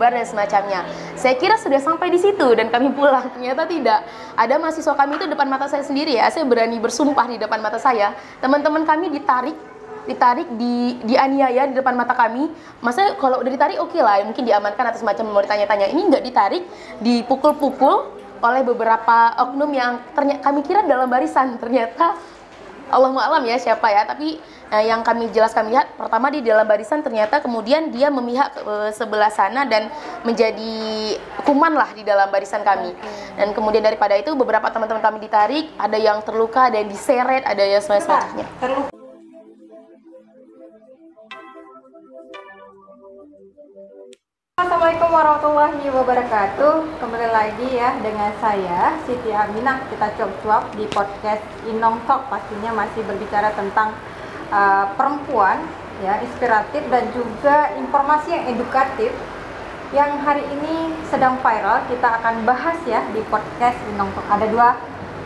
bubar dan semacamnya. Saya kira sudah sampai di situ dan kami pulang, ternyata tidak. Ada mahasiswa kami itu depan mata saya sendiri ya, saya berani bersumpah di depan mata saya, teman-teman kami ditarik, dianiaya di depan mata kami. Masa kalau udah ditarik oke lah, mungkin diamankan atau semacam mau ditanya-tanya. Ini nggak ditarik, dipukul-pukul oleh beberapa oknum yang ternyata kami kira dalam barisan, ternyata Allahu a'lam ya siapa ya, tapi yang kami lihat pertama di dalam barisan, ternyata kemudian dia memihak ke sebelah sana dan menjadi kuman lah di dalam barisan kami. Dan kemudian daripada itu beberapa teman-teman kami ditarik, ada yang terluka, ada yang diseret, ada yang semacamnya. Assalamualaikum warahmatullahi wabarakatuh. Kembali lagi ya dengan saya Siti Aminah. Kita cuap-cuap di podcast Inong Talk, pastinya masih berbicara tentang perempuan ya, inspiratif dan juga informasi yang edukatif yang hari ini sedang viral. Kita akan bahas ya di podcast Inong Talk. Ada dua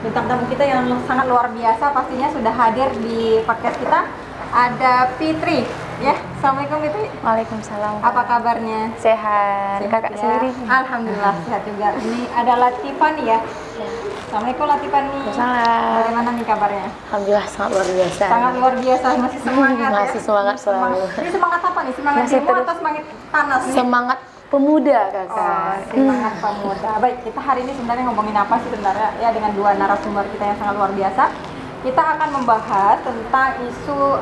bintang tamu kita yang sangat luar biasa, pastinya sudah hadir di podcast kita. Ada Fitri ya. Assalamualaikum Fitri. Waalaikumsalam. Apa kabarnya? Sehat. Kakak ya? sendiri? Alhamdulillah sehat juga. Ini ada Latifani ya. Assalamualaikum Latifani. Waalaikumsalam. Bagaimana nih kabarnya? Alhamdulillah sangat luar biasa. Sangat luar biasa, masih semangat ya. Masih semangat selalu. Ini semangat apa nih? Semangat demo atau semangat panas nih? Semangat pemuda kakak. Oh, semangat pemuda. Baik, kita hari ini sebenarnya ngomongin apa sih sebenarnya ya, dengan dua narasumber kita yang sangat luar biasa. Kita akan membahas tentang isu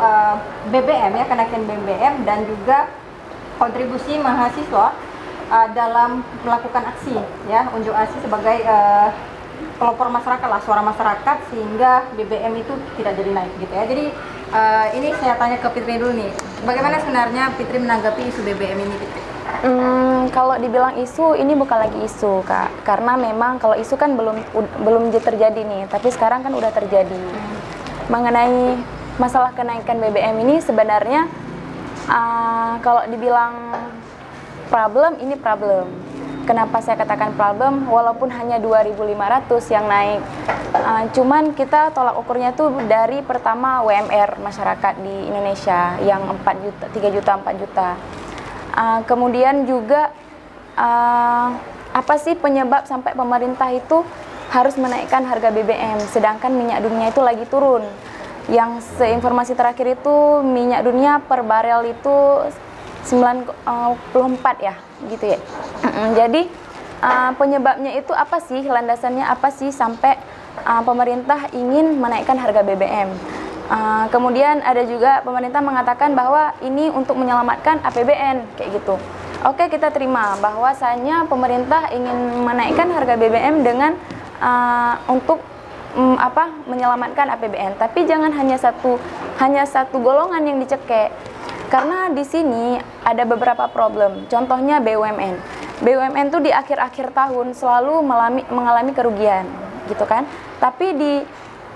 BBM ya, kenaikan BBM dan juga kontribusi mahasiswa dalam melakukan aksi ya, unjuk aksi sebagai pelopor masyarakat lah, suara masyarakat, sehingga BBM itu tidak jadi naik gitu ya. Jadi ini saya tanya ke Fitri dulu nih, bagaimana sebenarnya Fitri menanggapi isu BBM ini, Fitri? Kalau dibilang isu, ini bukan lagi isu kak, karena memang kalau isu kan belum terjadi nih, tapi sekarang kan udah terjadi. Mengenai masalah kenaikan BBM ini sebenarnya kalau dibilang problem, ini problem. Kenapa saya katakan problem? Walaupun hanya 2.500 yang naik, cuman kita tolak ukurnya tuh dari pertama UMR masyarakat di Indonesia yang 4 juta, 3 juta, 4 juta. Kemudian juga apa sih penyebab sampai pemerintah itu harus menaikkan harga BBM sedangkan minyak dunia itu lagi turun. Yang seinformasi terakhir itu minyak dunia per barel itu 94 ya gitu ya. Jadi penyebabnya itu apa sih, landasannya apa sih sampai pemerintah ingin menaikkan harga BBM. Kemudian ada juga pemerintah mengatakan bahwa ini untuk menyelamatkan APBN kayak gitu. Oke, kita terima bahwasanya pemerintah ingin menaikkan harga BBM dengan untuk menyelamatkan APBN. Tapi jangan hanya satu golongan yang dicekek. Karena di sini ada beberapa problem. Contohnya BUMN. BUMN tuh di akhir-akhir tahun selalu mengalami kerugian, gitu kan? Tapi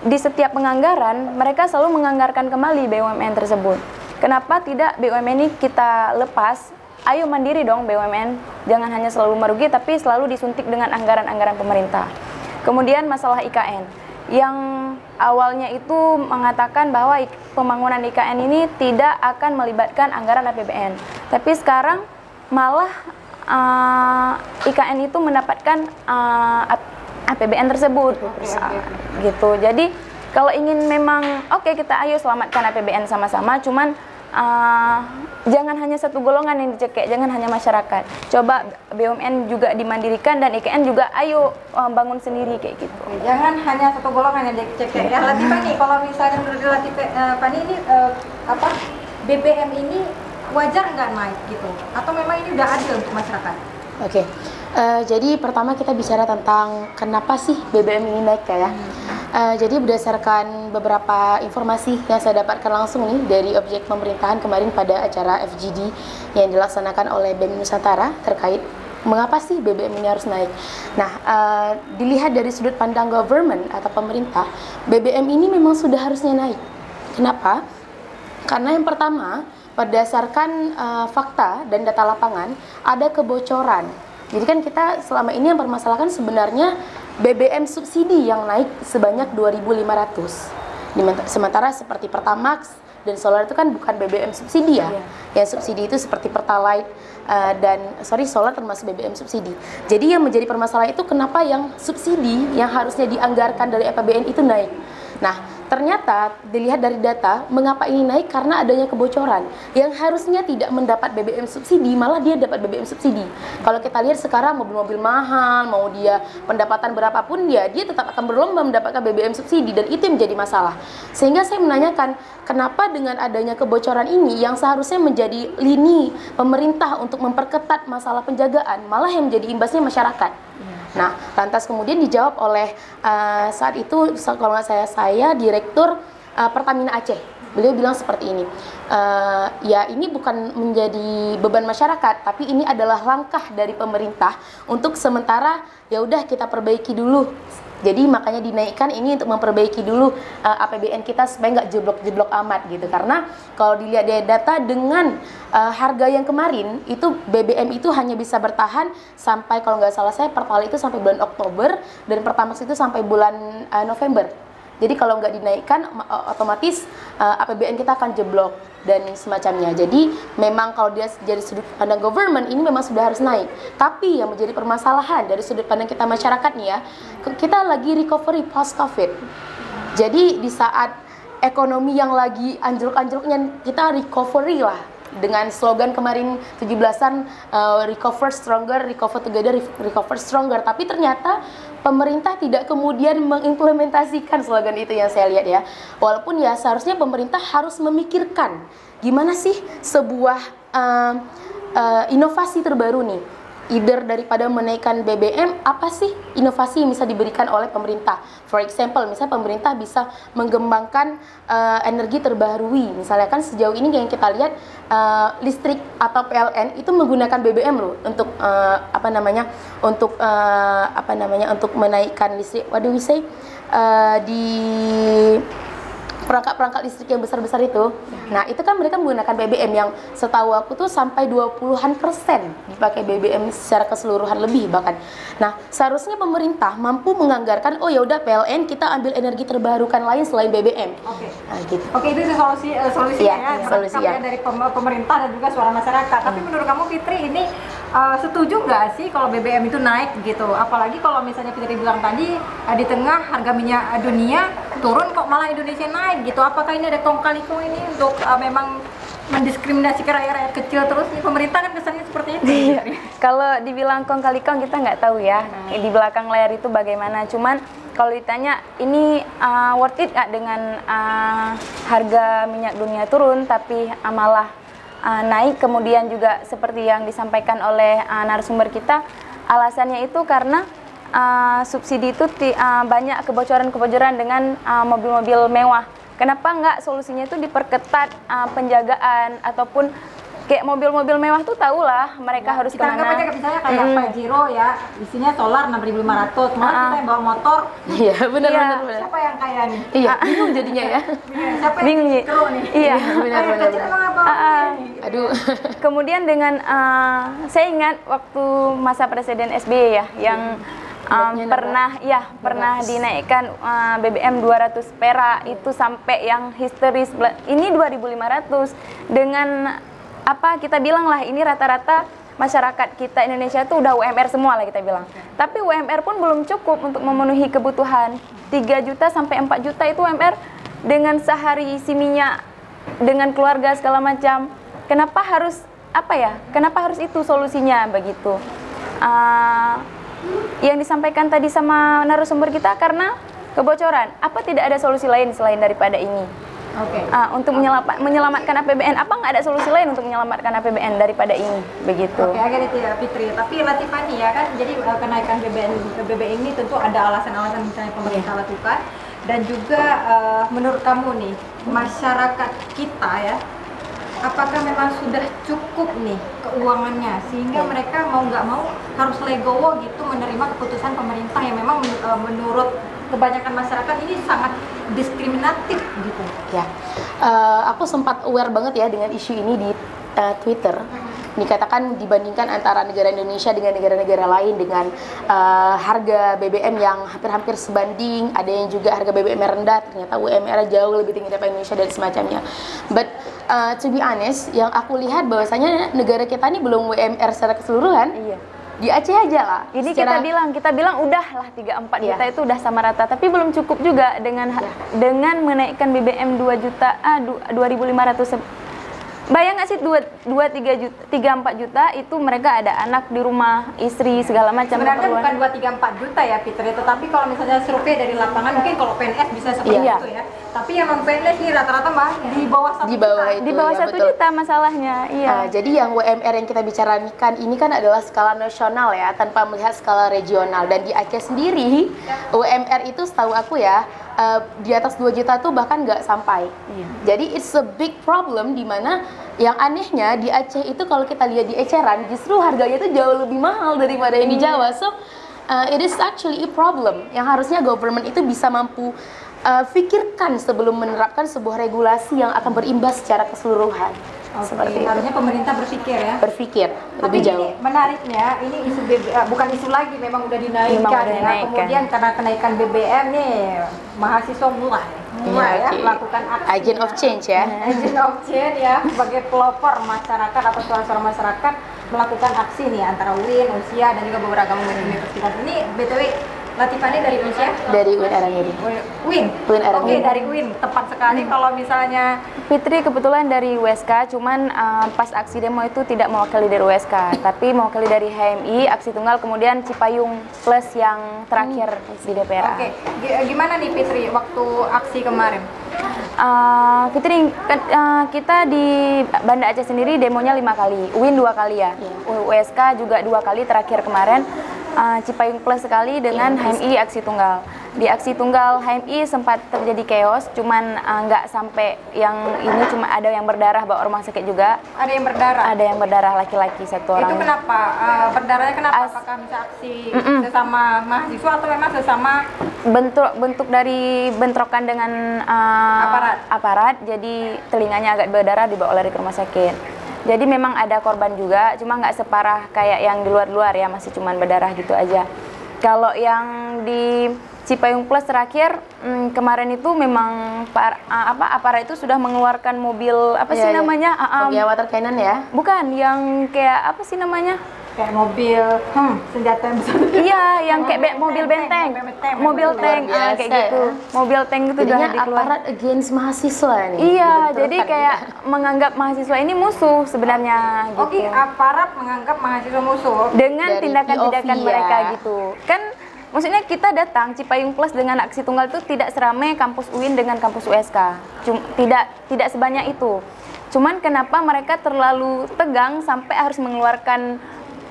di setiap penganggaran mereka selalu menganggarkan kembali BUMN tersebut. Kenapa tidak BUMN ini kita lepas? Ayo mandiri dong BUMN, jangan hanya selalu merugi tapi selalu disuntik dengan anggaran-anggaran pemerintah. Kemudian masalah IKN, yang awalnya itu mengatakan bahwa pembangunan IKN ini tidak akan melibatkan anggaran APBN. Tapi sekarang malah IKN itu mendapatkan APBN tersebut, gitu. Jadi kalau ingin memang oke, kita ayo selamatkan APBN sama-sama, cuman jangan hanya satu golongan yang dicekek, jangan hanya masyarakat. Coba BUMN juga dimandirikan dan IKN juga ayo bangun sendiri kayak gitu. Jangan hanya satu golongan yang dicekek. Ya Latifani, kalau misalnya menurut Latifani ini BBM ini wajar nggak naik gitu? Atau memang ini udah adil untuk masyarakat? Oke. Jadi pertama kita bicara tentang kenapa sih BBM ini naik ya. Jadi berdasarkan beberapa informasi yang saya dapatkan langsung nih dari objek pemerintahan kemarin pada acara FGD yang dilaksanakan oleh BEM Nusantara terkait mengapa sih BBM ini harus naik. Nah, dilihat dari sudut pandang government atau pemerintah, BBM ini memang sudah harusnya naik. Kenapa? Karena yang pertama, berdasarkan fakta dan data lapangan, ada kebocoran. Jadi kan kita selama ini yang permasalahkan sebenarnya BBM subsidi yang naik sebanyak 2.500. Sementara seperti Pertamax, dan solar itu kan bukan BBM subsidi ya. Yang subsidi itu seperti Pertalite solar termasuk BBM subsidi. Jadi yang menjadi permasalahan itu kenapa yang subsidi yang harusnya dianggarkan dari APBN itu naik. Nah, ternyata dilihat dari data, mengapa ini naik? Karena adanya kebocoran. Yang harusnya tidak mendapat BBM subsidi, malah dia dapat BBM subsidi. Kalau kita lihat sekarang mobil-mobil mahal, mau dia pendapatan berapapun dia tetap akan berlomba mendapatkan BBM subsidi, dan itu yang menjadi masalah. Sehingga saya menanyakan, kenapa dengan adanya kebocoran ini yang seharusnya menjadi lini pemerintah untuk memperketat masalah penjagaan, malah yang menjadi imbasnya masyarakat. Nah, lantas kemudian dijawab oleh saat itu kalau nggak saya Direktur Pertamina Aceh. Beliau bilang seperti ini, ya ini bukan menjadi beban masyarakat, tapi ini adalah langkah dari pemerintah untuk sementara ya udah kita perbaiki dulu. Jadi makanya dinaikkan ini untuk memperbaiki dulu APBN kita supaya nggak jeblok-jeblok amat gitu. Karena kalau dilihat dari data dengan harga yang kemarin itu BBM itu hanya bisa bertahan sampai kalau nggak salah saya Pertalite itu sampai bulan Oktober dan Pertamax itu sampai bulan November. Jadi kalau nggak dinaikkan otomatis APBN kita akan jeblok dan semacamnya. Jadi memang kalau dia dari sudut pandang government ini memang sudah harus naik. Tapi yang menjadi permasalahan dari sudut pandang kita masyarakat nih ya, kita lagi recovery post COVID. Jadi di saat ekonomi yang lagi anjlok-anjloknya kita recovery lah. Dengan slogan kemarin 17-an recover stronger, recover together, recover stronger. Tapi ternyata pemerintah tidak kemudian mengimplementasikan slogan itu yang saya lihat ya. Walaupun ya seharusnya pemerintah harus memikirkan gimana sih sebuah inovasi terbaru nih. Either daripada menaikkan BBM, apa sih inovasi yang bisa diberikan oleh pemerintah? For example, misalnya pemerintah bisa mengembangkan energi terbaharui. Misalnya kan sejauh ini yang kita lihat listrik atau PLN itu menggunakan BBM loh untuk untuk menaikkan listrik. What do we say? Di perangkat-perangkat listrik yang besar-besar itu. Nah, itu kan mereka menggunakan BBM yang setahu aku tuh sampai 20-an% dipakai BBM secara keseluruhan lebih bahkan. Nah, seharusnya pemerintah mampu menganggarkan, oh ya udah PLN kita ambil energi terbarukan lain selain BBM. Oke. Nah, gitu. Oke, itu solusinya solusinya. Dari pemerintah dan juga suara masyarakat. Tapi menurut kamu Fitri ini setuju nggak sih kalau BBM itu naik gitu? Apalagi kalau misalnya Fitri bilang tadi di tengah harga minyak dunia turun kok malah Indonesia naik gitu. Apakah ini ada kong kali kong ini untuk memang mendiskriminasi ke rakyat kecil terus? Nih pemerintah kan kesannya seperti itu. Iya. Kalau dibilang kong kali kong kita nggak tahu ya. Di belakang layar itu bagaimana. Cuman kalau ditanya ini worth it nggak dengan harga minyak dunia turun tapi malah naik, kemudian juga seperti yang disampaikan oleh narasumber kita, alasannya itu karena subsidi itu banyak kebocoran-kebocoran dengan mobil-mobil mewah. Kenapa nggak solusinya itu diperketat penjagaan ataupun kayak mobil-mobil mewah tuh tahulah mereka harus kita kemana. Kita anggap aja misalnya kayak Pajero ya, isinya solar 6.500, malah kita yang bawa motor. Iya, benar. Siapa yang kaya nih? Iya, bingung jadinya ya. Siapa yang Bingung. kero nih? Iya, benar. Kecil emang apa? Aduh. Kemudian dengan saya ingat waktu masa Presiden SBY ya yang pernah dinaikkan BBM 200 perak itu sampai yang histeris. Ini 2.500 dengan apa kita bilang lah ini rata-rata masyarakat kita Indonesia itu udah UMR semua lah kita bilang. Tapi UMR pun belum cukup untuk memenuhi kebutuhan. 3 juta sampai 4 juta itu UMR dengan sehari isi minyak dengan keluarga segala macam. Kenapa harus Kenapa harus itu solusinya begitu? Yang disampaikan tadi sama narasumber kita karena kebocoran. Apa tidak ada solusi lain selain daripada ini? Oke. Untuk menyelamatkan APBN, apa nggak ada solusi lain untuk menyelamatkan APBN daripada ini? Begitu. Oke, agak itu ya Fitri. Tapi Latifani ya kan, jadi kenaikan BBM ini tentu ada alasan-alasan misalnya pemerintah lakukan. Dan juga menurut kamu nih, masyarakat kita ya, apakah memang sudah cukup nih keuangannya sehingga mereka mau nggak mau harus legowo gitu menerima keputusan pemerintah yang memang menurut kebanyakan masyarakat ini sangat diskriminatif gitu. Ya, aku sempat aware banget ya dengan isu ini di Twitter. dikatakan dibandingkan antara negara Indonesia dengan negara-negara lain dengan harga BBM yang hampir-hampir sebanding, ada yang juga harga BBM yang rendah, ternyata UMR jauh lebih tinggi daripada Indonesia dan semacamnya. But to be honest, yang aku lihat bahwasanya negara kita ini belum UMR secara keseluruhan. Iya. Di Aceh aja lah. Ini kita bilang udahlah 3-4 juta itu udah sama rata, tapi belum cukup juga dengan menaikkan BBM 2 juta 2.500. Bayang nggak sih 2-3 juta, 3-4 juta itu mereka ada anak di rumah, istri segala macam. Sebenarnya bukan 2-3-4 juta ya Fitri, tetapi kalau misalnya survei dari lapangan mungkin kalau PNS bisa seperti itu ya. Tapi yang non PNS ini rata-rata di bawah 1 juta. Itu, di bawah ya, 1 juta masalahnya. Iya. Jadi yang UMR yang kita bicarakan ini kan adalah skala nasional ya, tanpa melihat skala regional. Dan di Aceh sendiri UMR itu setahu aku ya di atas 2 juta tuh bahkan nggak sampai. Jadi it's a big problem, di mana yang anehnya di Aceh itu kalau kita lihat di eceran justru harganya itu jauh lebih mahal daripada yang di Jawa. So it is actually a problem yang harusnya government itu bisa mampu pikirkan sebelum menerapkan sebuah regulasi yang akan berimbas secara keseluruhan. Seperti harusnya pemerintah berpikir ya. Berpikir lebih jauh. Ini menariknya, ini isu bukan isu lagi, memang udah dinaikkan ya. Kemudian karena kenaikan BBM nih, mahasiswa mulai ya melakukan aksi. Agent of change ya. Agent of change ya, sebagai pelopor masyarakat atau suara-suara masyarakat melakukan aksi nih antara UIN, Unsya dan juga beberapa universitas. Ini BTW Latifani dari Unsya? Dari UIN Aranyeri. UIN? Oke, dari UIN, tepat sekali. Kalau misalnya Fitri kebetulan dari USK, cuman pas aksi demo itu tidak mewakili dari USK, tapi mewakili dari HMI, Aksi Tunggal, kemudian Cipayung Plus yang terakhir di DPRA. Oke, gimana nih Fitri waktu aksi kemarin? Fitri, kita di Banda Aceh sendiri demonya 5 kali, UIN 2 kali ya, USK juga 2 kali terakhir kemarin. Cipayung Plus sekali dengan HMI Aksi Tunggal. Di Aksi Tunggal HMI sempat terjadi chaos, cuman nggak sampai yang ini, cuma ada yang berdarah, bawa rumah sakit juga. Ada yang berdarah? Ada yang berdarah, laki-laki 1 orang. Itu kenapa? Berdarahnya kenapa? Apakah bisa aksi sesama mahasiswa atau memang sesama bentuk dari bentrokan dengan aparat, jadi telinganya agak berdarah, dibawa lari ke rumah sakit. Jadi memang ada korban juga, cuma nggak separah kayak yang di luar-luar ya, masih cuman berdarah gitu aja. Kalau yang di Cipayung Plus terakhir kemarin itu memang aparat itu sudah mengeluarkan mobil namanya? Water cannon ya? Bukan, yang kayak apa sih namanya? Kayak mobil senjata yang besar. Iya, yang kayak mobil benteng, mobil tank kayak gitu. Mobil tank itu udah dikeluarkan. Aparat against mahasiswa nih. Iya, jadi kayak menganggap mahasiswa ini musuh sebenarnya gitu. Oke, aparat menganggap mahasiswa musuh dengan tindakan-tindakan mereka gitu. Kan maksudnya kita datang Cipayung Plus dengan Aksi Tunggal itu tidak seramai kampus UIN dengan kampus USK. Tidak sebanyak itu. Cuman kenapa mereka terlalu tegang sampai harus mengeluarkan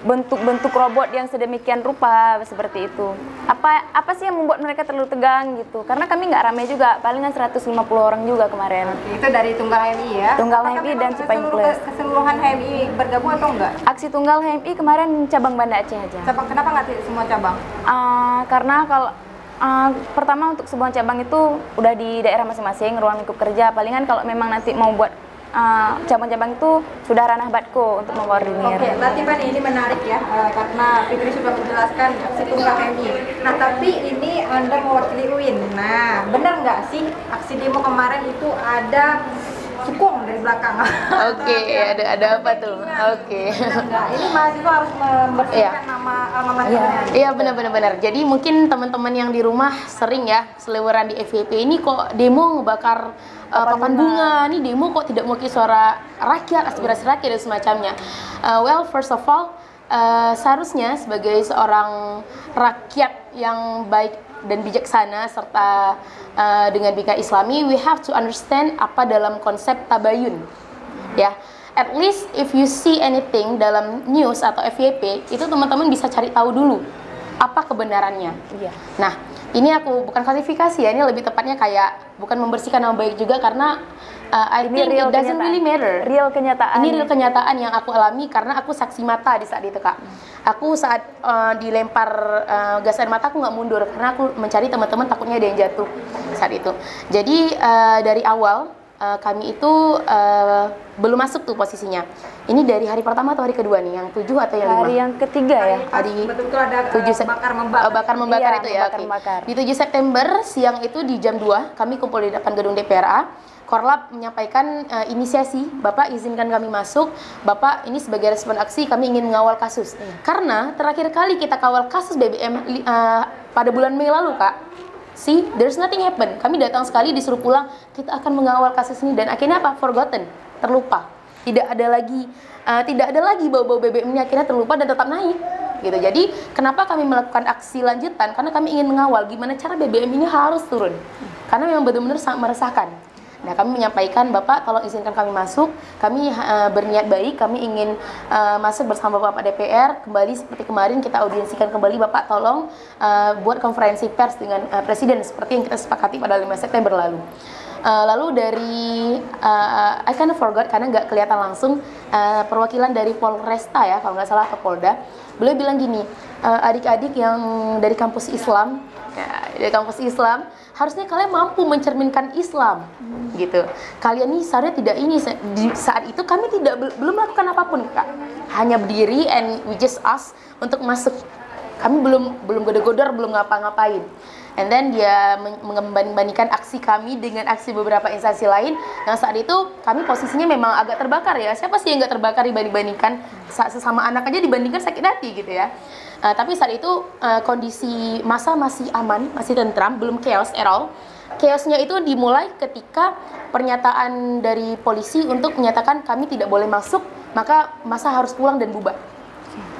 bentuk-bentuk robot yang sedemikian rupa seperti itu. Apa sih yang membuat mereka terlalu tegang gitu? Karena kami nggak ramai juga, palingan 150 orang juga kemarin. Oke, itu dari Tunggal HMI ya? Tunggal HMI dan Cipayung Plus. Keseluruhan HMI bergabung atau enggak? Aksi Tunggal HMI kemarin cabang Banda Aceh aja. Cabang, kenapa nggak semua cabang? Karena kalau pertama untuk sebuah cabang itu udah di daerah masing-masing, ruang lingkup kerja. Palingan kalau memang nanti mau buat cabang-cabang itu sudah ranah Batko untuk mengkoordinir. Oke, Latifani, ini menarik ya, karena Fitri sudah menjelaskan Aksi Tunggal HMI. Nah, tapi ini Anda mewakili UIN. Nah, benar nggak sih aksi demo kemarin itu ada cukung dari belakang? Oke, ada apa tuh? Oke. Nah, ini mahasiswa harus membersihkan nama alma maternya. Iya, benar. Jadi mungkin teman-teman yang di rumah sering ya seliweran di FYP ini kok demo ngebakar papan bunga, nih demo kok tidak mewakili suara rakyat, aspirasi rakyat dan semacamnya. Well, first of all, seharusnya sebagai seorang rakyat yang baik dan bijaksana serta dengan bingkai Islami, we have to understand apa dalam konsep tabayun, ya. At least if you see anything dalam news atau FYP, itu teman-teman bisa cari tahu dulu apa kebenarannya. Iya. Nah, ini aku bukan klasifikasi ya, ini lebih tepatnya kayak bukan membersihkan nama baik juga, karena I think it doesn't really matter. Real kenyataan. Ini real kenyataan yang aku alami karena aku saksi mata di saat itu, Kak. Aku saat dilempar gas air mata, aku nggak mundur karena aku mencari teman-teman, takutnya ada yang jatuh saat itu. Jadi dari awal kami itu belum masuk tuh posisinya. Ini dari hari pertama atau hari kedua nih, yang 7 atau yang 5? Hari yang ketiga ya. Hari betul-betul ada 7 bakar-membakar Iya, itu ya. membakar, Oke. membakar. Di 7 September siang itu di jam 2 kami kumpul di depan gedung DPRA. Korlap menyampaikan inisiasi, Bapak izinkan kami masuk, Bapak ini sebagai respon aksi kami ingin mengawal kasus. Karena terakhir kali kita kawal kasus BBM pada bulan Mei lalu, Kak. See, there's nothing happen. Kami datang sekali disuruh pulang, kita akan mengawal kasus ini dan akhirnya apa? Forgotten, terlupa. Tidak ada lagi bau-bau BBM ini, akhirnya terlupa dan tetap naik. Gitu. Jadi kenapa kami melakukan aksi lanjutan? Karena kami ingin mengawal gimana cara BBM ini harus turun. Karena memang benar-benar sangat meresahkan. Nah, kami menyampaikan, Bapak tolong izinkan kami masuk, kami berniat baik, kami ingin masuk bersama Bapak DPR, kembali seperti kemarin kita audiensikan kembali, Bapak tolong buat konferensi pers dengan Presiden seperti yang kita sepakati pada 5 September lalu. Lalu dari I kind of forgot karena nggak kelihatan langsung, perwakilan dari Polresta ya kalau nggak salah, atau Polda, beliau bilang gini, adik-adik yang dari kampus Islam, dari kampus Islam harusnya kalian mampu mencerminkan Islam, gitu. Kalian ini seharusnya tidak ini, di saat itu kami belum melakukan apapun, Kak, hanya berdiri and we just ask untuk masuk. Kami belum godor-godor, belum ngapa-ngapain. And then dia membanding-bandingkan aksi kami dengan aksi beberapa instansi lain. Yang saat itu kami posisinya memang agak terbakar ya. Siapa sih yang nggak terbakar dibanding-bandingkan? Sesama anak aja dibandingkan sakit hati gitu ya. Tapi saat itu kondisi massa masih aman, masih tentram, belum chaos at all. Chaosnya itu dimulai ketika pernyataan dari polisi untuk menyatakan kami tidak boleh masuk, maka massa harus pulang dan bubar.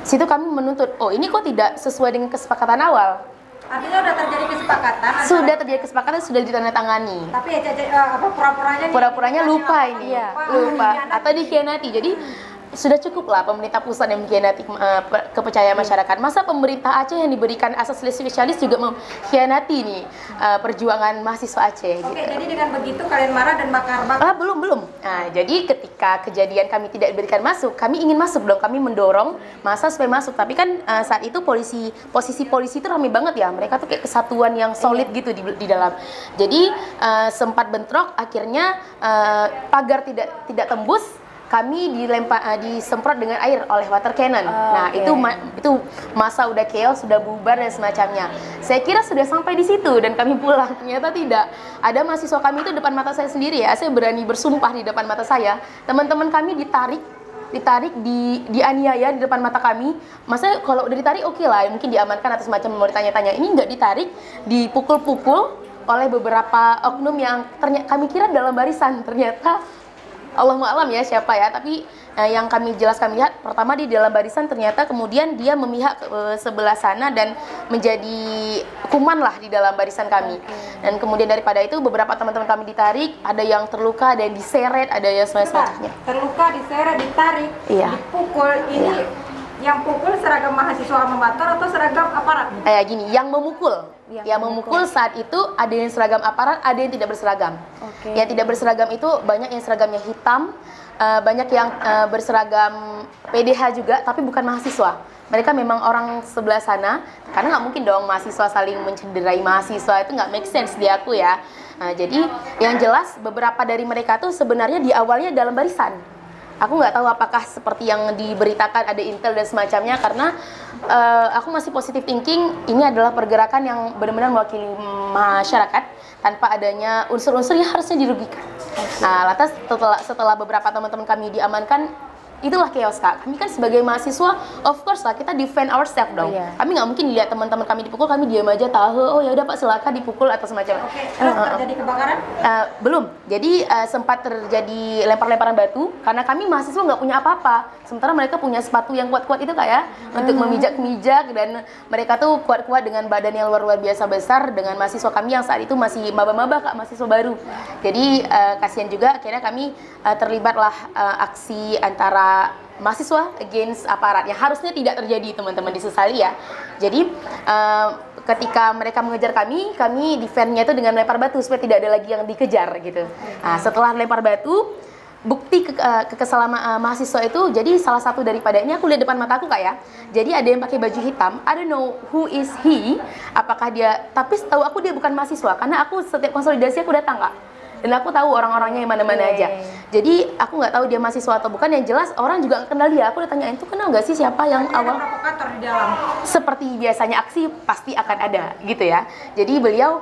Situ kami menuntut, oh ini kok tidak sesuai dengan kesepakatan awal. Artinya sudah terjadi kesepakatan? Sudah terjadi kesepakatan, sudah ditandatangani. Tapi pura-puranya Pura-puranya lupa ini, lupa dikhianati. atau dikhianati. Jadi sudah cukup lah pemerintah pusat yang mengkhianati kepercayaan masyarakat. Masa pemerintah Aceh yang diberikan asas spesialis juga mengkhianati nih perjuangan mahasiswa Aceh. Oke, Gitu. jadi dengan begitu kalian marah dan bakar-bakar? Belum. Nah, jadi ketika kejadian kami tidak diberikan masuk, kami ingin masuk dong, kami mendorong massa supaya masuk. Tapi kan saat itu posisi polisi itu ramai banget ya, mereka tuh kayak kesatuan yang solid gitu di dalam. Jadi sempat bentrok, akhirnya pagar tidak tembus. Kami disemprot dengan air oleh water cannon. Nah, itu masa udah chaos, sudah bubar dan semacamnya. Saya kira sudah sampai di situ dan kami pulang. Ternyata tidak. Ada mahasiswa kami itu depan mata saya sendiri ya. Saya berani bersumpah di depan mata saya. Teman-teman kami ditarik, dianiaya di depan mata kami. Masa kalau udah ditarik oke lah, mungkin diamankan atau semacam mau ditanya-tanya. Ini nggak ditarik, dipukul-pukul oleh beberapa oknum yang kami kira dalam barisan. Ternyata Allahu a'lam ya siapa ya, tapi yang kami lihat pertama di dalam barisan, ternyata kemudian dia memihak ke sebelah sana dan menjadi kuman lah di dalam barisan kami. Dan kemudian daripada itu beberapa teman-teman kami ditarik, ada yang terluka, ada yang diseret, ada yang semacamnya. Terluka, diseret, ditarik, dipukul. Ini yang pukul seragam mahasiswa Almamater atau seragam aparat? Gini, yang memukul. Yang memukul saat itu ada yang seragam aparat, ada yang tidak berseragam. Yang tidak berseragam itu banyak yang seragamnya hitam, banyak yang berseragam PDH juga, tapi bukan mahasiswa. Mereka memang orang sebelah sana, karena nggak mungkin dong mahasiswa saling mencederai mahasiswa, itu nggak make sense di aku ya. Jadi yang jelas beberapa dari mereka tuh sebenarnya di awalnya dalam barisan. Aku nggak tahu apakah seperti yang diberitakan ada intel dan semacamnya, karena aku masih positive thinking ini adalah pergerakan yang benar-benar mewakili masyarakat tanpa adanya unsur-unsur yang harusnya dirugikan. Nah, lantas setelah beberapa teman-teman kami diamankan, itulah chaos, Kak. Kami kan sebagai mahasiswa, of course lah kita defend ourselves dong. Kami nggak mungkin lihat teman-teman kami dipukul, kami diam aja tahu, oh ya udah Pak silakan dipukul atau semacamnya. Terus terjadi kebakaran? Belum. Jadi sempat terjadi lempar-lemparan batu karena kami mahasiswa nggak punya apa-apa. Sementara mereka punya sepatu yang kuat-kuat itu Kak ya, untuk memijak-mijak, dan mereka tuh kuat-kuat dengan badan yang luar biasa besar dengan mahasiswa kami yang saat itu masih maba-maba Kak, mahasiswa baru. Jadi kasihan juga, akhirnya kami terlibatlah aksi antara mahasiswa against aparat yang harusnya tidak terjadi, teman-teman, disesali ya. Jadi ketika mereka mengejar kami defend-nya itu dengan lempar batu supaya tidak ada lagi yang dikejar gitu. Nah, setelah lempar batu, bukti kekesalan mahasiswa itu, jadi salah satu daripadanya aku lihat depan mataku Kak ya. Jadi ada yang pakai baju hitam, I don't know who is he, apakah dia, tapi setahu aku dia bukan mahasiswa karena aku setiap konsolidasi aku datang Kak. dan aku tahu orang-orangnya yang mana-mana aja. Jadi aku nggak tahu dia mahasiswa atau bukan. Yang jelas orang juga nggak kenal dia. Aku udah tanyain tuh kenal nggak sih siapa yang awal. Provokator di dalam. Seperti biasanya aksi pasti akan ada gitu ya. Jadi beliau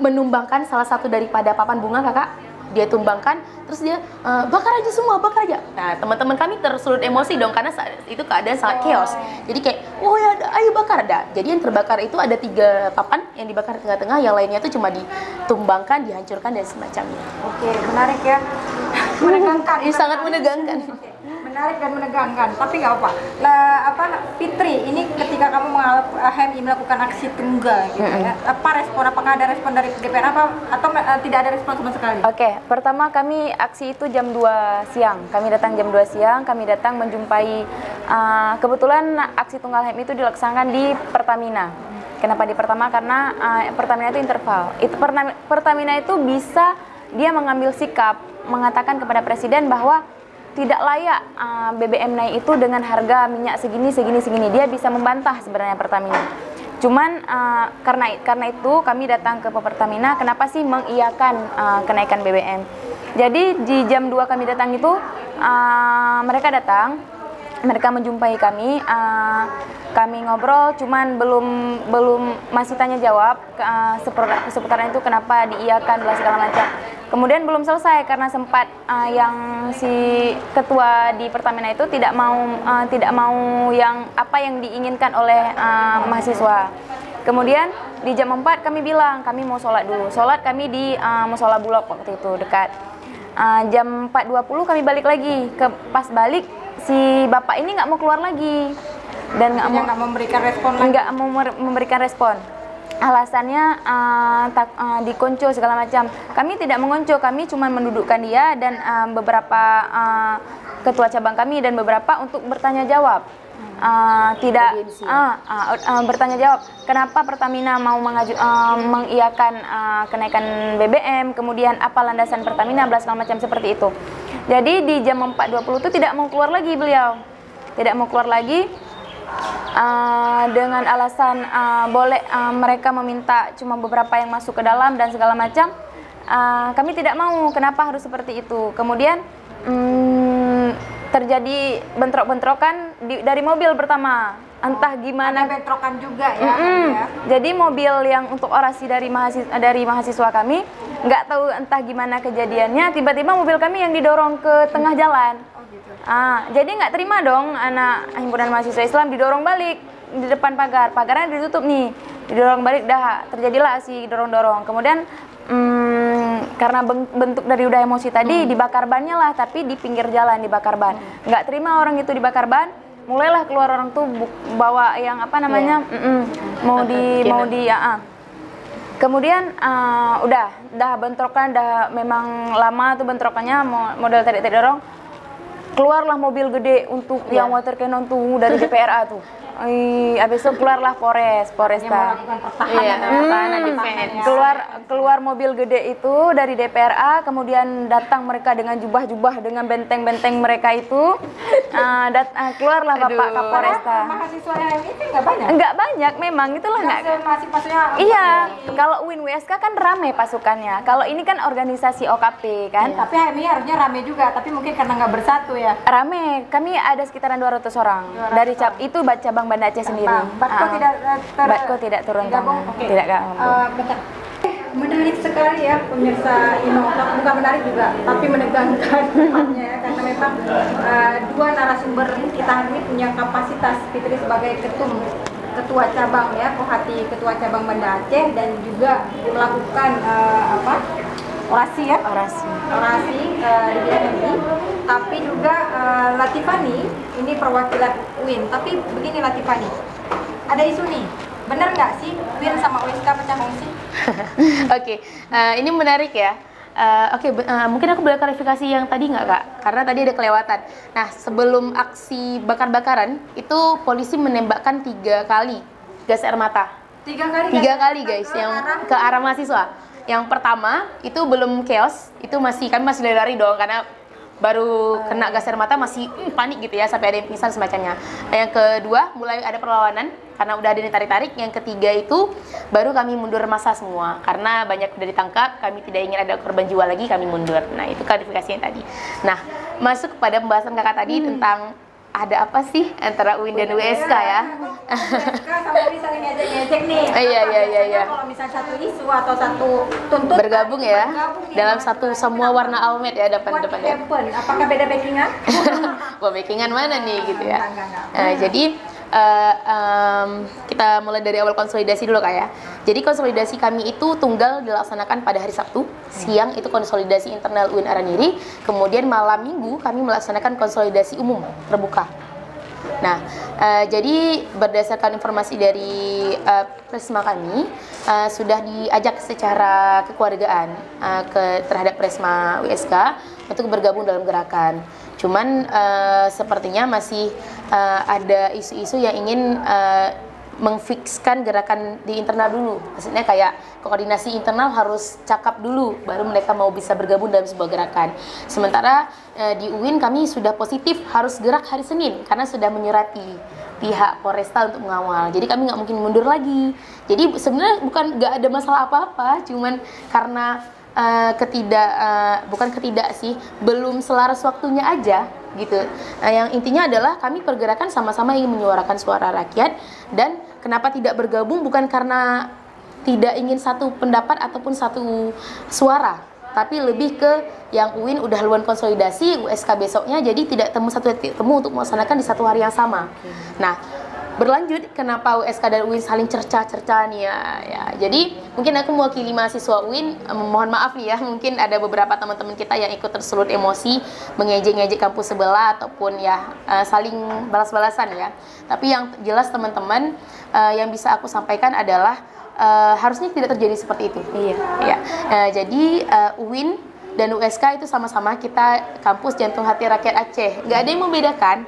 menumbangkan salah satu daripada papan bunga kakak. Dia tumbangkan, terus dia bakar aja semua, bakar aja. Nah teman-teman kami tersulut emosi dong karena saat itu keadaan sangat chaos. Jadi kayak, oh ya, ayo bakar dah. Jadi yang terbakar itu ada 3 papan yang dibakar di tengah-tengah, yang lainnya itu cuma ditumbangkan, dihancurkan dan semacamnya. Oke, menarik ya. Menegangkan. Ini sangat menegangkan. Menarik dan menegangkan, tapi nggak apa. Fitri, ini ketika kamu melakukan aksi tunggal gitu ya, apa respon? Apakah ada respon dari DPR atau tidak ada respon sama sekali? Oke, pertama kami aksi itu jam 2 siang. Kami datang jam 2 siang, kami datang menjumpai, kebetulan aksi tunggal HEM itu dilaksanakan di Pertamina. Kenapa di Pertama? Karena Pertamina itu interval. Pertamina itu bisa dia mengambil sikap, mengatakan kepada Presiden bahwa tidak layak BBM naik itu dengan harga minyak segini. Dia bisa membantah sebenarnya Pertamina. Cuman karena itu kami datang ke Pertamina, kenapa sih mengiyakan kenaikan BBM. Jadi di jam 2 kami datang itu mereka datang, mereka menjumpai kami, kami ngobrol, cuman belum masih tanya jawab seputaran itu kenapa diiyakan segala macam. Kemudian belum selesai karena sempat yang si ketua di Pertamina itu tidak mau yang apa yang diinginkan oleh mahasiswa. Kemudian di jam 4 kami bilang kami mau sholat dulu. Sholat kami di Mushola Bulog waktu itu dekat. Jam 4.20 kami balik lagi. Pas balik si bapak ini nggak mau keluar lagi dan nggak mau memberikan respon lagi. Nggak mau memberikan respon. Alasannya dikonco segala macam. Kami tidak mengonco, kami cuma mendudukkan dia dan beberapa ketua cabang kami dan beberapa untuk bertanya jawab. Bertanya jawab kenapa Pertamina mau mengiyakan kenaikan BBM, kemudian apa landasan Pertamina, segala macam seperti itu. Jadi di jam 4.20 itu tidak mau keluar lagi beliau, tidak mau keluar lagi. Dengan alasan mereka meminta cuma beberapa yang masuk ke dalam dan segala macam, kami tidak mau. Kenapa harus seperti itu? Kemudian terjadi bentrok-bentrokan dari mobil pertama, entah gimana. Ada bentrokan juga ya. Jadi mobil yang untuk orasi dari mahasiswa kami nggak tahu entah gimana kejadiannya, tiba-tiba mobil kami yang didorong ke tengah jalan. Jadi nggak terima dong, anak himpunan mahasiswa Islam didorong balik di depan pagarnya ditutup nih, didorong balik, dah terjadilah aksi dorong-dorong. Kemudian karena bentuk dari udah emosi tadi, dibakar bannya lah, tapi di pinggir jalan dibakar ban. Nggak terima orang itu dibakar ban, mulailah keluar orang tuh bawa yang apa namanya, Kemudian udah bentrokan, memang lama tuh bentrokannya, model tadi dorong. Keluarlah mobil gede untuk yang water cannon tuh dari DPRA tuh. Abis itu keluarlah Polresta. Keluar mobil gede itu dari DPRA, kemudian datang mereka dengan jubah-jubah dengan benteng-benteng mereka itu. Keluarlah Bapak Kapolresta. Mahasiswa yang ini nggak banyak? Nggak banyak memang, itulah nggak. Iya, kalau UIN WSK kan rame pasukannya. Kalau ini kan organisasi OKP kan. Tapi HMI harusnya rame juga, tapi mungkin karena nggak bersatu ya. Rame, kami ada sekitaran 200 orang. Dari itu cabang Banda Aceh sendiri. Batko tidak turun tangan. Tidak gabung. Menarik sekali ya pemirsa Inotalk, bukan menarik juga, tapi menegangkan tempatnya ya, karena memang dua narasumber kita hari ini punya kapasitas Fitri sebagai ketua cabang ya, Kohati ketua cabang Banda Aceh, dan juga melakukan orasi di bidang ini. Tapi juga Latifani ini perwakilan UIN. Tapi begini Latifani, ada isu nih, benar nggak sih UIN sama USK pecah kongsi? Oke, ini menarik ya. Mungkin aku boleh klarifikasi yang tadi nggak kak? Karena tadi ada kelewatan. Nah, sebelum aksi bakar-bakaran itu polisi menembakkan 3 kali gas air mata. 3 kali guys, yang ke arah mahasiswa. Yang pertama itu belum chaos, itu kami masih lari dong karena baru kena gas air mata masih panik gitu ya, sampai ada yang pingsan semacamnya. Yang kedua mulai ada perlawanan karena udah ada yang tarik-tarik. Yang ketiga itu baru kami mundur massa semua karena banyak udah ditangkap, kami tidak ingin ada korban jiwa lagi, kami mundur. Nah itu klarifikasinya tadi. Nah masuk kepada pembahasan kakak tadi tentang ada apa sih antara UIN dan USK ya? USK sama UIN saling ngejek-ngejek nih. Iya. Kalau misalnya satu isu atau satu tuntutan bergabung ya dalam satu semua warna almet ya depan-depannya. Apakah beda backingan? Wah, backingan mana nih gitu ya? Enggak. Jadi kita mulai dari awal konsolidasi dulu Kak ya. Jadi konsolidasi kami itu tunggal dilaksanakan pada hari Sabtu siang, itu konsolidasi internal UIN Araniri. Kemudian malam Minggu kami melaksanakan konsolidasi umum terbuka. Nah, jadi berdasarkan informasi dari Presma kami sudah diajak secara kekeluargaan terhadap Presma USK untuk bergabung dalam gerakan. Cuman sepertinya masih ada isu-isu yang ingin mengfikskan gerakan di internal dulu. Maksudnya kayak koordinasi internal harus cakap dulu, baru mereka mau bisa bergabung dalam sebuah gerakan. Sementara di UIN kami sudah positif harus gerak hari Senin karena sudah menyurati pihak Polresta untuk mengawal. Jadi kami nggak mungkin mundur lagi. Jadi sebenarnya nggak ada masalah apa-apa, cuman karena belum selaras waktunya aja gitu. Yang intinya adalah kami pergerakan sama-sama ingin menyuarakan suara rakyat, dan kenapa tidak bergabung bukan karena tidak ingin satu pendapat ataupun satu suara, tapi lebih ke yang UIN udah haluan konsolidasi, USK besoknya, jadi tidak satu titik temu untuk melaksanakan di satu hari yang sama. Nah, berlanjut kenapa USK dan UIN saling cerca-cerca nih ya. Jadi mungkin aku mewakili mahasiswa UIN, mohon maaf nih ya, mungkin ada beberapa teman-teman kita yang ikut tersulut emosi mengejek-ngejek kampus sebelah ataupun ya saling balas-balasan ya. Tapi yang jelas teman-teman, yang bisa aku sampaikan adalah harusnya tidak terjadi seperti itu. Iya. Jadi UIN dan USK itu sama-sama kita kampus jantung hati rakyat Aceh, nggak ada yang membedakan.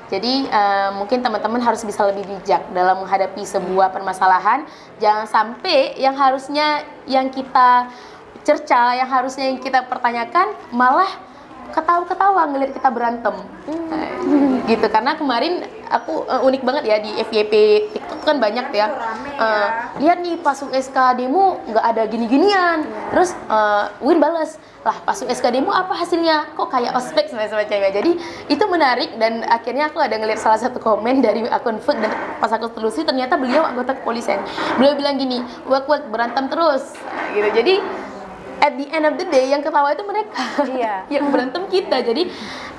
Jadi mungkin teman-teman harus bisa lebih bijak dalam menghadapi sebuah permasalahan. Jangan sampai yang harusnya yang kita cerca, yang harusnya yang kita pertanyakan, malah ketawa-ketawa ngelihat kita berantem. Gitu, karena kemarin aku unik banget ya di FYP TikTok kan banyak ya. Lihat nih pas USK demo nggak ada gini-ginian. Terus Win balas, lah pas USK demo apa hasilnya? Kok kayak ospek semacamnya. Jadi itu menarik, dan akhirnya aku ada ngelihat salah satu komen dari akun Food, dan pas aku telusuri ternyata beliau anggota kepolisian. Beliau bilang gini, wak berantem terus gitu. Jadi at the end of the day yang ketawa itu mereka, yang berantem kita. Jadi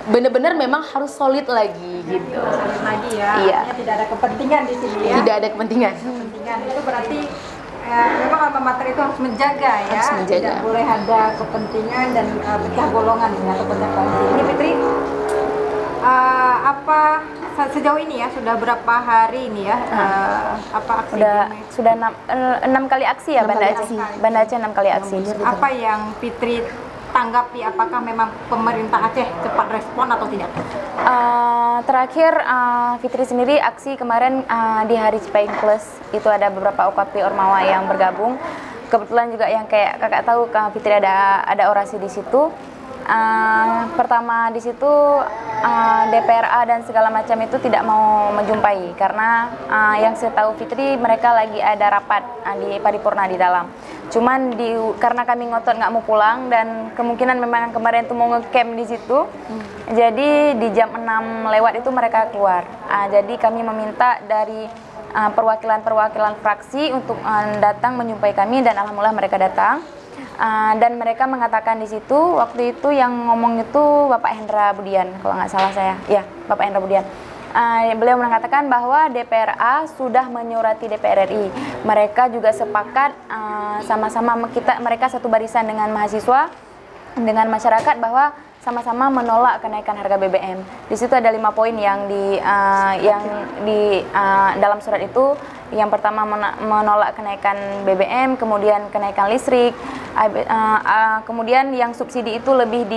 benar-benar memang harus solid lagi gitu. Solid lagi ya. Iya. Tidak ada kepentingan di sini ya. Tidak ada kepentingan. Kepentingan itu berarti memang alma mater itu harus menjaga ya. Harus menjaga. Tidak boleh ada kepentingan dan pecah golongan ya, atau pecah kongsi. Ini Fitri, apa sejauh ini ya, sudah berapa hari ini ya apa aksi? Sudah 6 kali aksi ya, Banda Aceh. Banda Aceh 6 kali aksi. Apa yang Fitri tanggapi, apakah memang pemerintah Aceh cepat respon atau tidak? Terakhir Fitri sendiri aksi kemarin di hari Cipaing Plus itu ada beberapa OKP Ormawa yang bergabung. Kebetulan juga yang kayak kakak tahu, Kak Fitri ada orasi di situ. Pertama di situ DPRA dan segala macam itu tidak mau menjumpai karena yang saya tahu Fitri mereka lagi ada rapat di paripurna di dalam. Cuman karena kami ngotot nggak mau pulang dan kemungkinan memang kemarin itu mau ngecamp di situ, jadi di jam 6 lewat itu mereka keluar. Jadi kami meminta dari perwakilan fraksi untuk datang menjumpai kami, dan alhamdulillah mereka datang. Dan mereka mengatakan di situ waktu itu yang ngomong itu Bapak Hendra Budian, kalau nggak salah saya, ya Bapak Hendra Budian. Beliau mengatakan bahwa DPRA sudah menyurati DPR RI. Mereka juga sepakat sama-sama mereka satu barisan dengan mahasiswa, dengan masyarakat, bahwa sama-sama menolak kenaikan harga BBM. Di situ ada 5 poin yang di dalam surat itu. Yang pertama menolak kenaikan BBM, kemudian kenaikan listrik, kemudian yang subsidi itu lebih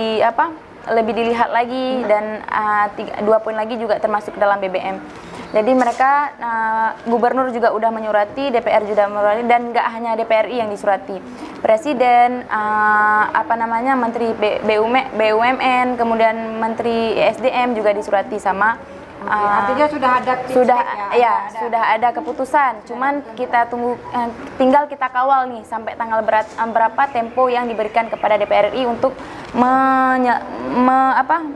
dilihat lagi, dan 2 poin lagi juga termasuk dalam BBM. Jadi mereka gubernur juga udah menyurati, DPR juga menyurati, dan nggak hanya DPRI yang disurati, Presiden, Menteri BUMN, kemudian Menteri ESDM juga disurati sama. Artinya sudah ada sudah ada keputusan. Cuman kita tunggu, tinggal kita kawal nih sampai tanggal berapa tempo yang diberikan kepada DPRI untuk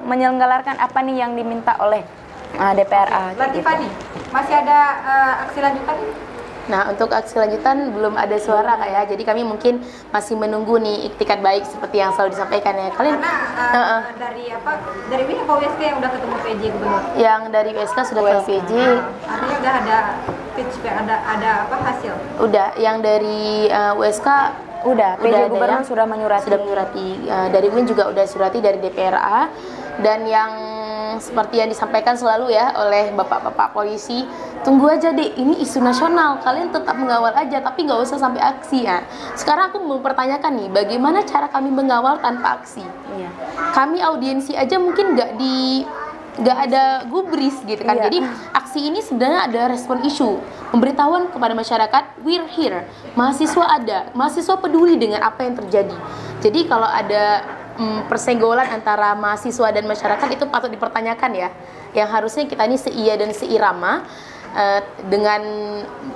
menyelenggarakan apa nih yang diminta oleh DPRA. Latifah nih, masih ada aksi lanjutan? Nah, untuk aksi lanjutan belum ada suara Kak ya. Jadi kami mungkin masih menunggu nih iktikat baik seperti yang selalu disampaikan ya. Kalian dari WISK apa WSK yang udah ketemu PJ Gubernur? Yang dari WSK sudah ke PJ. Artinya udah ada feedback, ada hasil? Udah, yang dari WSK udah PJ Gubernur sudah menyurati. Dari WIN juga udah surati dari DPRA, dan yang seperti yang disampaikan selalu ya oleh bapak-bapak polisi, tunggu aja deh, ini isu nasional, kalian tetap mengawal aja tapi nggak usah sampai aksi ya. Sekarang aku mau pertanyakan nih, bagaimana cara kami mengawal tanpa aksi? Iya. Kami audiensi aja mungkin nggak ada gubris gitu kan. Jadi aksi ini sebenarnya ada respon isu, pemberitahuan kepada masyarakat, we're here, mahasiswa peduli dengan apa yang terjadi. Jadi kalau ada persenggolan antara mahasiswa dan masyarakat itu patut dipertanyakan ya. Yang harusnya kita ini seia dan seirama dengan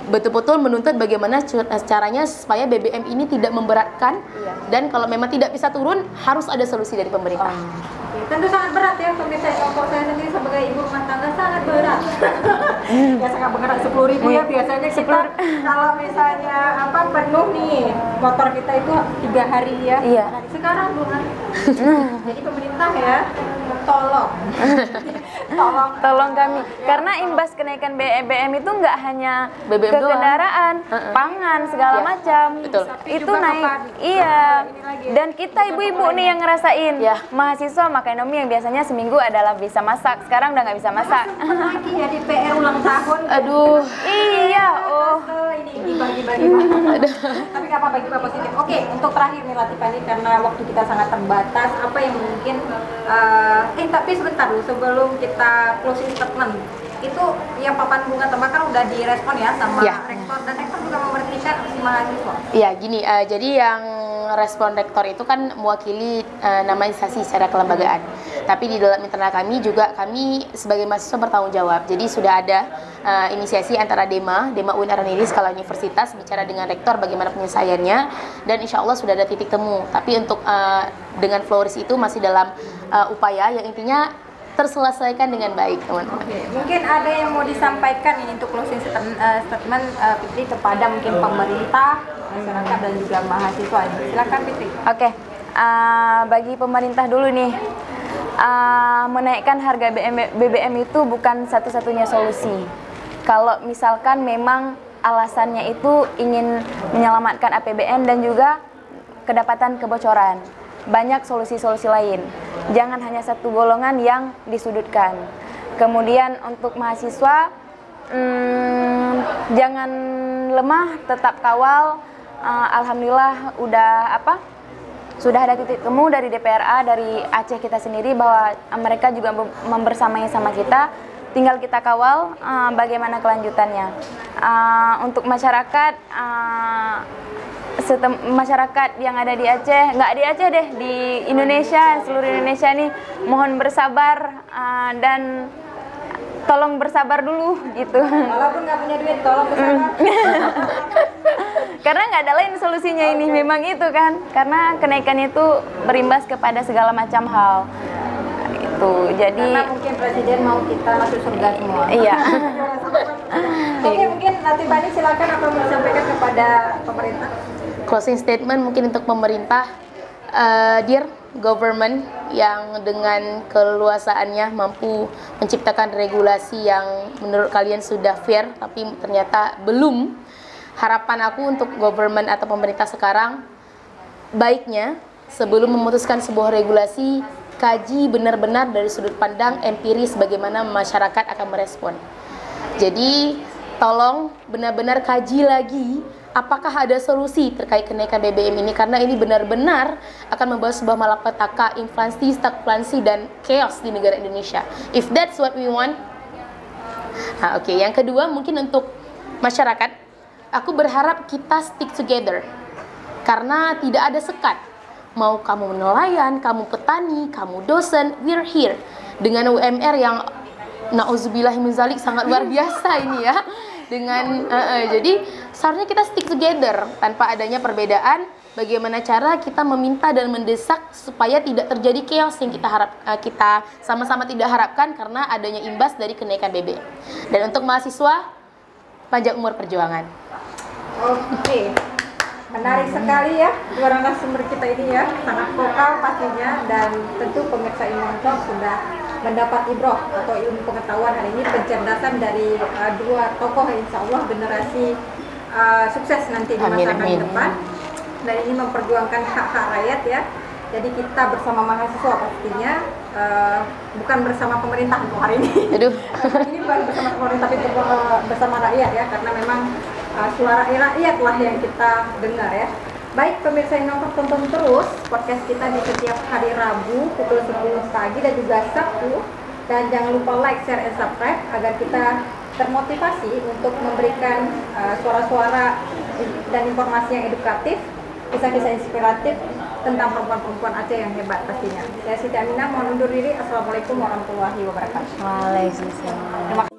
betul-betul menuntut bagaimana caranya supaya BBM ini tidak memberatkan, dan kalau memang tidak bisa turun harus ada solusi dari pemerintah. Tentu sangat berat ya pemirsa. Untuk saya sendiri sebagai ibu rumah tangga sangat berat. Ya sangat berat, 10.000 ya biasanya kita kalau misalnya penuh nih motor kita itu 3 hari ya. Sekarang 2 hari. Jadi pemerintah ya tolong kami, karena imbas kenaikan BBM itu nggak hanya BBM ke kendaraan, pangan segala macam. Betul. Itu naik. Dan kita ibu-ibu nih yang ngerasain. Mahasiswa makainomi yang biasanya seminggu adalah bisa masak, sekarang udah nggak bisa masak. Lagi ya di PR ulang tahun. Aduh. Iya. Ini dibagi-bagi. Tapi nggak apa-apa, juga positif. Oke, untuk terakhir nih Latifah nih, karena waktu kita sangat terbatas, apa yang mungkin tapi sebentar dulu sebelum kita closing statement, itu yang papan bunga tembakau udah direspon ya sama rektor, dan rektor juga memberhentikan aksi mahasiswa. Iya, gini, jadi yang respon rektor itu kan mewakili nama instansi secara kelembagaan. Tapi di dalam internal kami juga, kami sebagai mahasiswa bertanggung jawab. Jadi sudah ada inisiasi antara DEMA UIN Araniri skala universitas bicara dengan rektor bagaimana penyelesaiannya, dan insya Allah sudah ada titik temu. Tapi untuk dengan Floris itu masih dalam upaya yang intinya terselesaikan dengan baik, teman-teman. Mungkin ada yang mau disampaikan ini untuk closing statement Fitri kepada mungkin pemerintah, masyarakat dan juga mahasiswa. Silakan Fitri. Bagi pemerintah dulu nih, menaikkan harga BBM itu bukan satu-satunya solusi. Kalau misalkan memang alasannya itu ingin menyelamatkan APBN dan juga kedapatan kebocoran, banyak solusi-solusi lain. Jangan hanya satu golongan yang disudutkan. Kemudian untuk mahasiswa, jangan lemah, tetap kawal. Alhamdulillah sudah ada titik temu dari DPRA, dari Aceh kita sendiri, bahwa mereka juga membersamai sama kita. Tinggal kita kawal bagaimana kelanjutannya. Untuk masyarakat, masyarakat yang ada di Aceh, nggak di Aceh deh, di Indonesia, seluruh Indonesia nih, mohon bersabar dan tolong bersabar dulu gitu. Walaupun nggak punya duit, tolong bersabar. Karena nggak ada lain solusinya ini, memang itu kan, karena kenaikan itu berimbas kepada segala macam hal. Itu jadi. Karena mungkin presiden mau kita masuk surga semua. Iya. Oke, mungkin Latifah ini silakan apa mau disampaikan kepada pemerintah. Closing statement mungkin untuk pemerintah, dear government yang dengan keleluasaannya mampu menciptakan regulasi yang menurut kalian sudah fair tapi ternyata belum. Harapan aku untuk government atau pemerintah sekarang, baiknya sebelum memutuskan sebuah regulasi, kaji benar-benar dari sudut pandang empiris bagaimana masyarakat akan merespon. Jadi tolong benar-benar kaji lagi apakah ada solusi terkait kenaikan BBM ini, karena ini benar-benar akan membawa sebuah malapetaka, inflasi, stagflasi, dan chaos di negara Indonesia. If that's what we want, Nah, oke. Yang kedua mungkin untuk masyarakat, aku berharap kita stick together karena tidak ada sekat. Mau kamu nelayan, kamu petani, kamu dosen, we're here. Dengan UMR yang nauzubillah min zalik sangat luar biasa ini ya. Dengan jadi seharusnya kita stick together tanpa adanya perbedaan. Bagaimana cara kita meminta dan mendesak supaya tidak terjadi chaos yang kita sama-sama tidak harapkan karena adanya imbas dari kenaikan BBM. Dan untuk mahasiswa, panjang umur perjuangan. Oke. Menarik sekali ya dua narasumber kita ini ya, sangat vokal pastinya, dan tentu pemirsa Iman Talk sudah mendapat ibroh atau ilmu pengetahuan hari ini, pencerdasan dari dua tokoh insya Allah generasi sukses nanti di masa akan depan, dan ini memperjuangkan hak-hak rakyat ya. Jadi kita bersama mahasiswa pastinya, bukan bersama pemerintah untuk hari ini. Aduh. Ini bukan bersama pemerintah tapi bersama rakyat ya, karena memang suara rakyatlah yang kita dengar ya. Baik pemirsa yang tonton terus podcast kita di setiap hari Rabu pukul 10 pagi dan juga Sabtu, dan jangan lupa like, share, and subscribe agar kita termotivasi untuk memberikan suara-suara dan informasi yang edukatif, kisah-kisah inspiratif tentang perempuan-perempuan Aceh yang hebat pastinya. Saya Siti Aminah mohon undur diri. Assalamualaikum warahmatullahi wabarakatuh. Waalaikumsalam. Terima kasih.